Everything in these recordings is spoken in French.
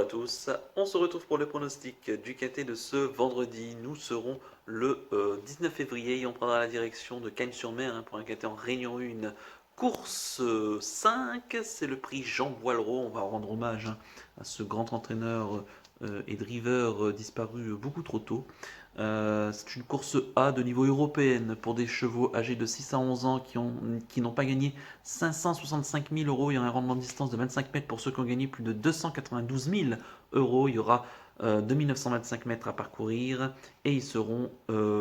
tous, on se retrouve pour le pronostic du quintet de ce vendredi. Nous serons le 19 février et on prendra la direction de Cagnes-sur-Mer pour un quintet en Réunion 1. Course 5, c'est le prix Jean Boileau. On va rendre hommage à ce grand entraîneur et driver disparu beaucoup trop tôt. C'est une course A de niveau européenne pour des chevaux âgés de 6 à 11 ans qui n'ont pas gagné 565 000 euros. Il y aura un rendement de distance de 25 mètres pour ceux qui ont gagné plus de 292 000 euros. Il y aura 2925 mètres à parcourir et ils seront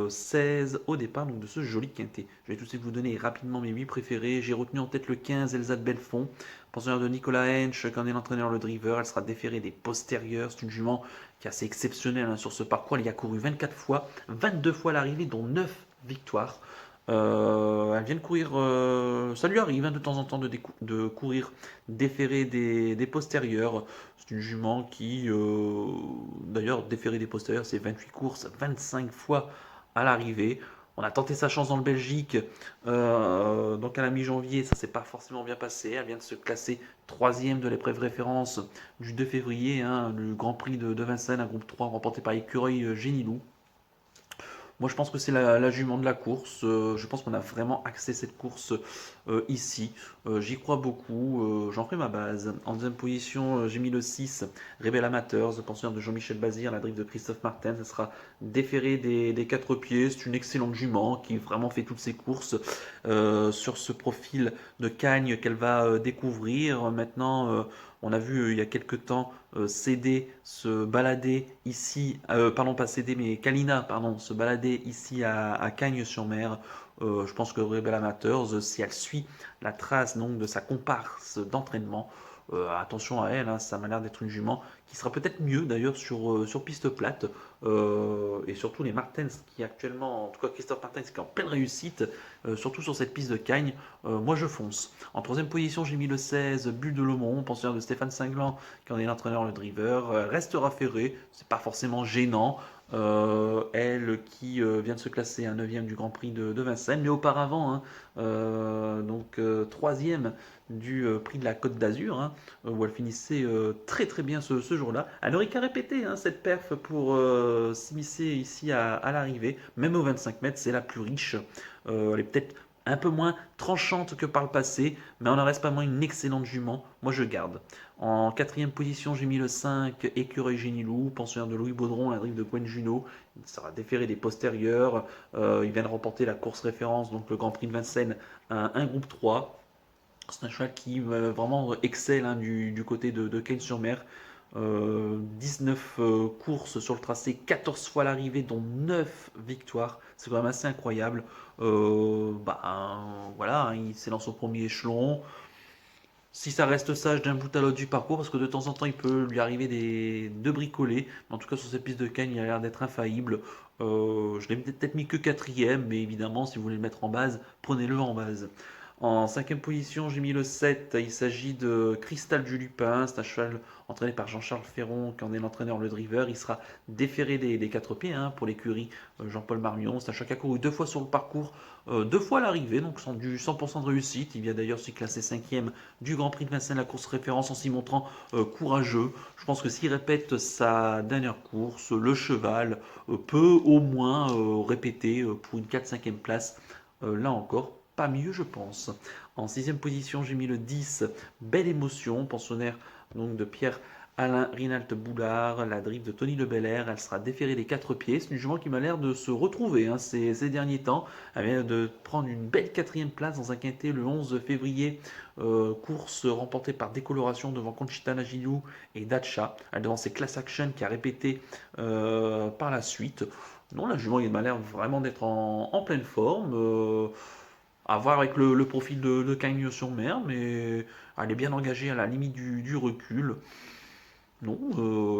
16 au départ donc de ce joli quintet. Je vais tout de suite vous donner rapidement mes 8 préférés. J'ai retenu en tête le 15 Elsa de Belfond, pensionnaire de Nicolas Hench, quand est l'entraîneur le driver. Elle sera déférée des postérieurs. C'est une jument qui est assez exceptionnelle sur ce parcours. Elle y a couru 24 fois, 22 fois à l'arrivée, dont 9 victoires. Elle vient de courir, ça lui arrive de temps en temps de courir déféré des postérieurs. C'est une jument qui, d'ailleurs, déféré des postérieurs, c'est 28 courses, 25 fois à l'arrivée. On a tenté sa chance dans le Belgique, donc à la mi-janvier, ça s'est pas forcément bien passé. Elle vient de se classer troisième de l'épreuve référence du 2 février, le Grand Prix de Vincennes, un groupe 3 remporté par Écureuil Génilou. Moi, je pense que c'est la jument de la course. Je pense qu'on a vraiment axé cette course ici. J'y crois beaucoup. J'en ferai ma base. En deuxième position, j'ai mis le 6, Rebel Amateurs, pensionnaire de Jean-Michel Bazir, la drive de Christophe Martin. Ça sera déféré des quatre pieds. C'est une excellente jument qui vraiment fait toutes ses courses sur ce profil de Cagnes qu'elle va découvrir. Maintenant, on a vu il y a quelques temps CD se balader ici, pardon pas CD mais Kalina pardon, se balader ici à Cagnes-sur-Mer. Je pense que Rebel Amateurs, si elle suit la trace donc de sa comparse d'entraînement, attention à elle, ça m'a l'air d'être une jument qui sera peut-être mieux d'ailleurs sur piste plate. Et surtout les Martens qui actuellement, en tout cas Christophe Martens qui est en pleine réussite, surtout sur cette piste de Cagnes. Moi je fonce. En troisième position j'ai mis le 16, Bulle de Lomont, pensionnaire de Stéphane Singlan qui en est l'entraîneur, le driver. Restera ferré, c'est pas forcément gênant. Elle qui vient de se classer un 9e du Grand Prix de Vincennes, mais auparavant, donc 3e du prix de la Côte d'Azur, où elle finissait très très bien ce jour-là. Elle n'aurait qu'à répéter cette perf pour s'immiscer ici à l'arrivée, même au 25 mètres, c'est la plus riche. Elle est peut-être un peu moins tranchante que par le passé, mais on n'en reste pas moins une excellente jument. Moi, je garde. En quatrième position, j'ai mis le 5, Écureuil Génilou, pensionnaire de Louis Baudron, la drive de Gwen Junot. Il sera déféré des postérieurs. Il vient de remporter la course référence, donc le Grand Prix de Vincennes, un groupe 3. C'est un cheval qui vraiment excelle du côté de Cagnes-sur-Mer. 19 courses sur le tracé, 14 fois l'arrivée, dont 9 victoires. C'est quand même assez incroyable. Voilà, il s'élance au premier échelon. Si ça reste sage d'un bout à l'autre du parcours, parce que de temps en temps il peut lui arriver de bricoler. Mais en tout cas, sur cette piste de Cagnes, il a l'air d'être infaillible. Je l'ai peut-être mis que quatrième, mais évidemment, si vous voulez le mettre en base, prenez-le en base. En cinquième position, j'ai mis le 7. Il s'agit de Cristal du Lupin. C'est un cheval entraîné par Jean-Charles Ferron, qui en est l'entraîneur, le driver. Il sera déféré des quatre pieds pour l'écurie Jean-Paul Marmion. C'est un cheval qui a couru 2 fois sur le parcours, 2 fois à l'arrivée, donc du 100% de réussite. Il vient d'ailleurs se classer 5e du Grand Prix de Vincennes, la course référence, en s'y montrant courageux. Je pense que s'il répète sa dernière course, le cheval peut au moins répéter pour une 4-5e place. Là encore, pas mieux, je pense. En sixième position, j'ai mis le 10, Belle Émotion, pensionnaire donc de Pierre-Alain Rinalt Boulard, la drive de Tony Le Belair. Elle sera déférée des quatre pieds. C'est une jument qui m'a l'air de se retrouver ces derniers temps. Elle vient de prendre une belle 4e place dans un quintet le 11 février. Course remportée par décoloration devant Conchita Nagilou et Dacha. Elle devant ses Class Action qui a répété par la suite. Non, la jument, il m'a l'air vraiment d'être en pleine forme. À voir avec le profil de Cagnes-sur-Mer, mais elle est bien engagée à la limite du recul. Non,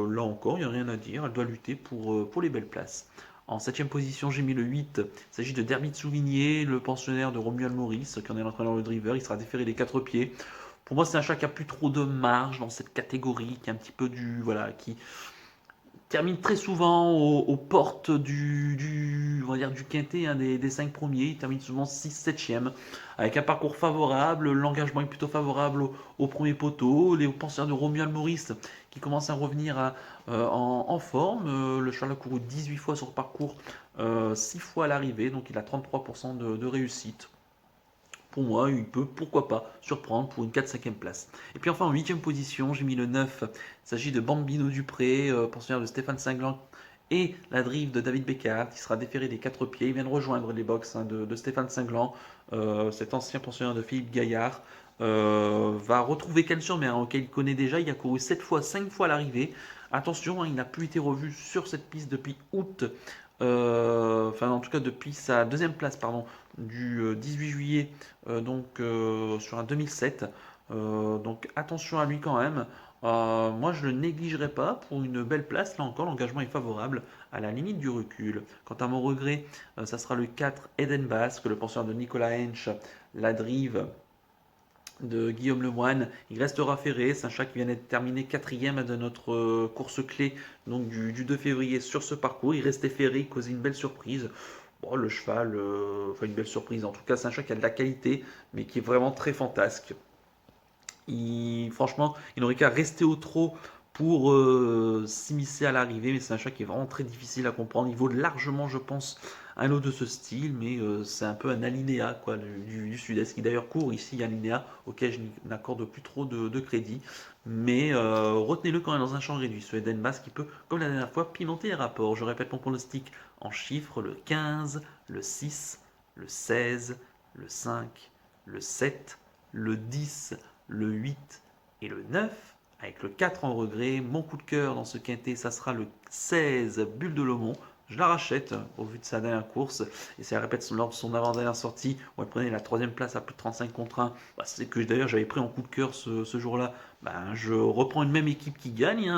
là encore, il n'y a rien à dire. Elle doit lutter pour les belles places. En septième position, j'ai mis le 8. Il s'agit de Derby de Souvigné, le pensionnaire de Romuald Maurice, qui en est l'entraîneur, le driver. Il sera déféré des quatre pieds. Pour moi, c'est un chat qui a plus trop de marge dans cette catégorie, qui est un petit peu du. Voilà, qui termine très souvent aux portes on va dire du quintet, hein, des 5 premiers. Il termine souvent 6-7e, avec un parcours favorable. L'engagement est plutôt favorable au premier poteau. Les penseurs de Romuald Maurice qui commencent à revenir en forme. Le cheval a couru 18 fois sur le parcours, 6 fois à l'arrivée, donc il a 33% de réussite. Pour moi, il peut, pourquoi pas, surprendre pour une 4-5e place. Et puis enfin, en 8e position, j'ai mis le 9. Il s'agit de Bambino Dupré, pensionnaire de Stéphane Singlan, et la drive de David Beckard, qui sera déféré des 4 pieds. Il vient de rejoindre les box, hein, de Stéphane Singlan, cet ancien pensionnaire de Philippe Gaillard. Va retrouver Cannes-sur-Mer, auquel il connaît déjà. Il a couru 7 fois, 5 fois à l'arrivée. Attention, hein, il n'a plus été revu sur cette piste depuis août. Enfin, en tout cas, depuis sa deuxième place, pardon, du 18 juillet, sur un 2007. Donc attention à lui quand même. Moi, je ne le négligerai pas pour une belle place. Là encore, l'engagement est favorable à la limite du recul. Quant à mon regret, ça sera le 4 Eden Basque, le penseur de Nicolas Hench, la drive de Guillaume Lemoine. Il restera ferré. C'est un chat qui vient d'être terminé 4e de notre course clé, donc du 2 février sur ce parcours. Il restait ferré, il causait une belle surprise. Bon, le cheval, enfin une belle surprise. En tout cas, c'est un chat qui a de la qualité, mais qui est vraiment très fantasque. Franchement, il n'aurait qu'à rester au trot pour s'immiscer à l'arrivée, mais c'est un chat qui est vraiment très difficile à comprendre. Il vaut largement, je pense, un lot de ce style, mais c'est un peu un alinéa quoi, du Sud-Est, qui d'ailleurs court ici, alinéa, auquel je n'accorde plus trop de crédit. Mais retenez-le quand même dans un champ réduit. Ce Eden Bass qui peut, comme la dernière fois, pimenter les rapports. Je répète mon pronostic en chiffres, le 15, le 6, le 16, le 5, le 7, le 10, le 8 et le 9, avec le 4 en regret. Mon coup de cœur dans ce quintet, ça sera le 16 Bulle de Lomont. Je la rachète au vu de sa dernière course. Et ça répète lors de son avant-dernière sortie où elle prenait la 3e place à plus de 35 contre 1. C'est que d'ailleurs j'avais pris en coup de cœur ce jour-là. Je reprends une même équipe qui gagne.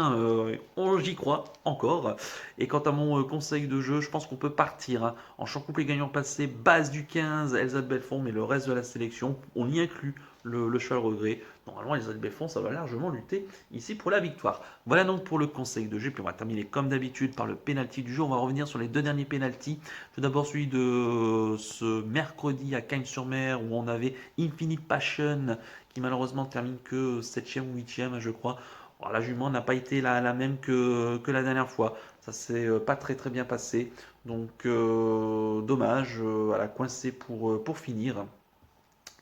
J'y crois encore. Et quant à mon conseil de jeu, je pense qu'on peut partir en champ couplet gagnant passé, base du 15, Elsa de Belfond, mais le reste de la sélection, on y inclut le cheval regret. Normalement, les autres Belfond, ça va largement lutter ici pour la victoire. Voilà donc pour le conseil de jeu. Puis on va terminer comme d'habitude par le penalty du jour. On va revenir sur les 2 derniers penalties. Tout d'abord celui de ce mercredi à Cagnes-sur-Mer où on avait Infinite Passion qui malheureusement termine que 7e ou 8e, je crois. Alors, la jument n'a pas été la même que la dernière fois. Ça s'est pas très très bien passé. Donc dommage, elle a coincé pour finir.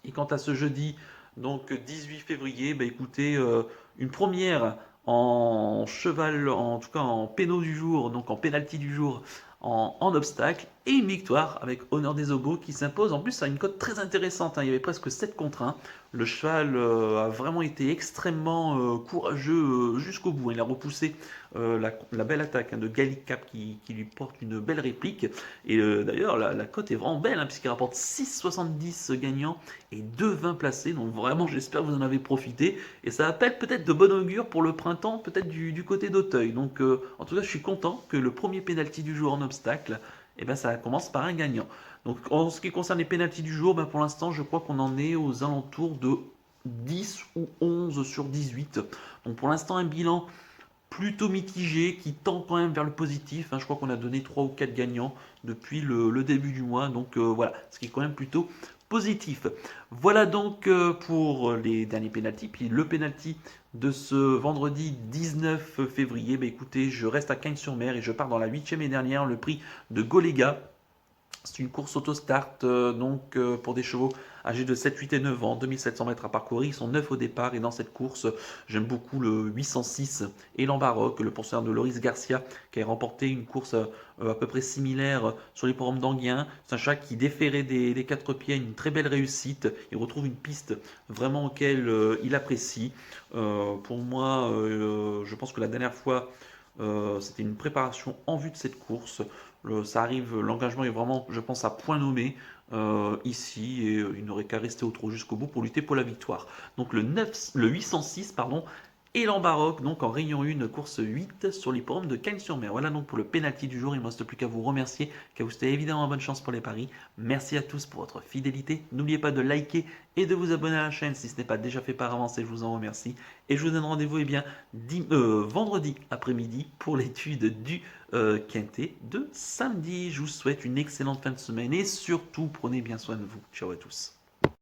Et quant à ce jeudi, donc 18 février, écoutez, une première en cheval, en tout cas en péno du jour, donc en pénalty du jour, en obstacle, et une victoire avec Honneur des Obos qui s'impose en plus à une cote très intéressante. Il y avait presque 7 contre 1. Le cheval a vraiment été extrêmement courageux jusqu'au bout. Il a repoussé la belle attaque de Gallicap qui lui porte une belle réplique. Et d'ailleurs, la cote est vraiment belle, puisqu'il rapporte 6,70 gagnants et 2,20 placés. Donc vraiment, j'espère que vous en avez profité. Et ça appelle peut-être de bon augure pour le printemps, peut-être du côté d'Auteuil. Donc en tout cas, je suis content que le premier pénalty du jour en obstacle, ça commence par un gagnant. Donc en ce qui concerne les pénaltys du jour, pour l'instant, je crois qu'on en est aux alentours de 10 ou 11 sur 18. Donc pour l'instant, un bilan plutôt mitigé qui tend quand même vers le positif. Je crois qu'on a donné 3 ou 4 gagnants depuis le début du mois. Donc voilà, ce qui est quand même plutôt positif. Voilà donc pour les derniers pénaltys. Puis le pénalty de ce vendredi 19 février, écoutez, je reste à Cagnes-sur-Mer et je pars dans la 8e et dernière, le prix de Golega. C'est une course auto-start pour des chevaux âgés de 7, 8 et 9 ans, 2700 mètres à parcourir. Ils sont 9 au départ et dans cette course, j'aime beaucoup le 806 Élan Baroque, le poursuivant de Loris Garcia qui a remporté une course à peu près similaire sur les programmes d'Anguien. C'est un chat qui déférait des 4 pieds, une très belle réussite. Il retrouve une piste vraiment auquel il apprécie. Pour moi, je pense que la dernière fois, c'était une préparation en vue de cette course. Ça arrive, l'engagement est vraiment, je pense, à point nommé ici et il n'aurait qu'à rester au trot jusqu'au bout pour lutter pour la victoire. Donc le 806, pardon, Élan Baroque, donc en Réunion 1, course 8 sur l'hippodrome de Cagnes-sur-Mer. Voilà donc pour le pénalty du jour. Il ne me reste plus qu'à vous remercier, qu'à vous souhaiter évidemment bonne chance pour les paris. Merci à tous pour votre fidélité. N'oubliez pas de liker et de vous abonner à la chaîne si ce n'est pas déjà fait par avance et je vous en remercie. Et je vous donne rendez-vous vendredi après-midi pour l'étude du quintet de samedi. Je vous souhaite une excellente fin de semaine et surtout prenez bien soin de vous. Ciao à tous.